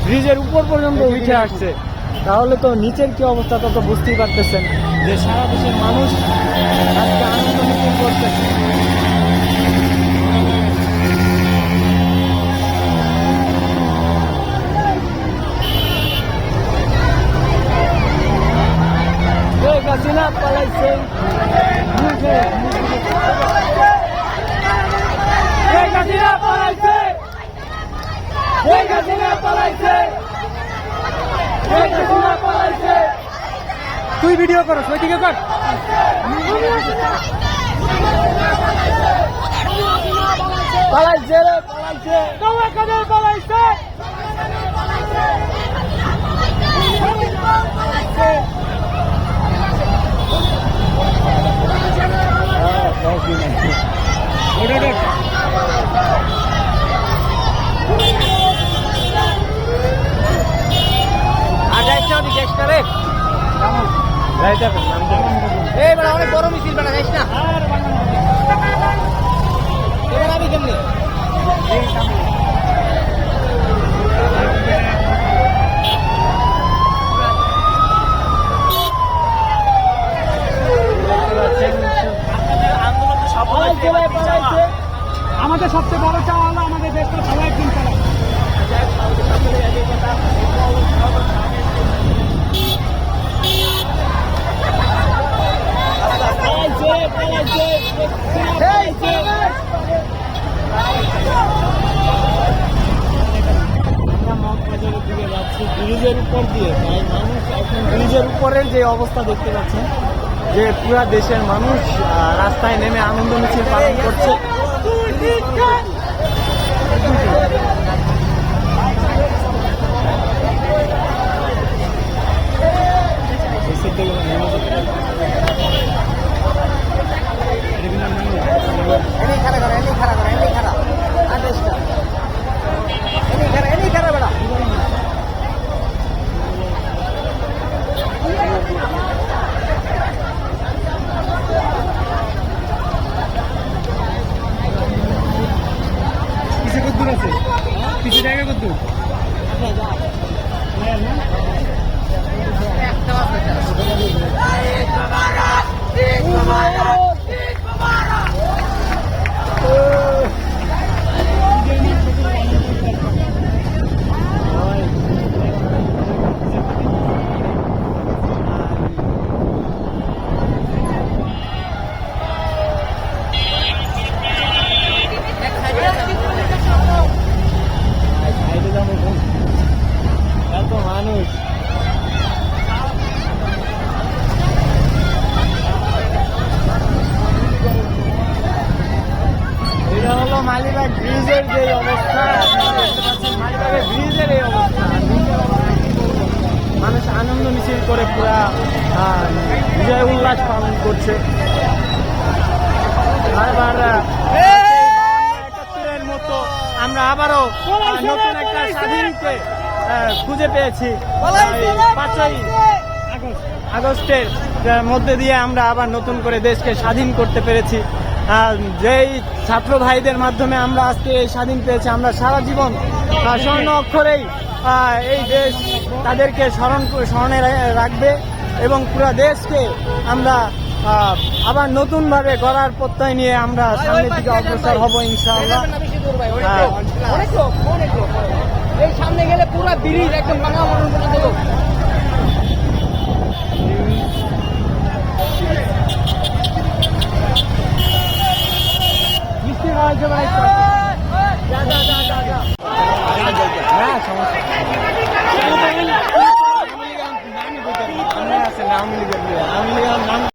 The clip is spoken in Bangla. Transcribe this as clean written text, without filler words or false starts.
ব্রিজের উপর পর্যন্ত উঠে আসছে, তাহলে তো নিচের কি অবস্থা তা তো বুঝতেই পারতেছেন যে সারা দেশের মানুষ আজকে আনন্দ মিছিল করতেছে। হাসিনা পালাইছে, হাসিনা পালাইছে, হাসিনা পালাইছে, হাসিনা পালাইছে। তুই ভিডিও করো, ওইদিকে কর। পালাইছে রে, পালাইছে, তোমার কাদের পালাইছে, অনেক বড় মিছিল বেড়া যাইস না। এবার আমি কেমনি আমাদের সবচেয়ে বড় চাওয়া হলো আমাদের দেশটা সবাই একদিন চালায়। ব্রিজের উপর দিয়ে মানুষ এখন ব্রিজের উপরের যে অবস্থা দেখতে পাচ্ছেন, যে পুরা দেশের মানুষ রাস্তায় নেমে আনন্দ মিছিল পালন করছে। কিছু জায়গা করতো মালিবাগ ব্রিজের যে অবস্থা, মালিবাগের ব্রিজের এই অবস্থা, মানুষ আনন্দ মিছিল করে পুরা বিজয় উল্লাস পালন করছে। বারবার ৭১-এর মতো আমরা আবারও নতুন একটা স্বাধীনকে খুঁজে পেয়েছি। ৫ই আগস্টের মধ্যে দিয়ে আমরা আবার নতুন করে দেশকে স্বাধীন করতে পেরেছি। যেই ছাত্র ভাইদের মাধ্যমে আমরা আজকে এই স্বাধীন পেয়েছি, আমরা সারা জীবন স্বর্ণ অক্ষরেই এই দেশ তাদেরকে স্মরণে রাখবে এবং পুরো দেশকে আমরা আবার নতুনভাবে গড়ার প্রত্যয় নিয়ে আমরা সামনের দিকে অগ্রসর হব ইনশাআল্লাহ। এই সামনে গেলে পুরো ব্রিজ একদম ভাঙা মরণ করে দেব। সমস্যা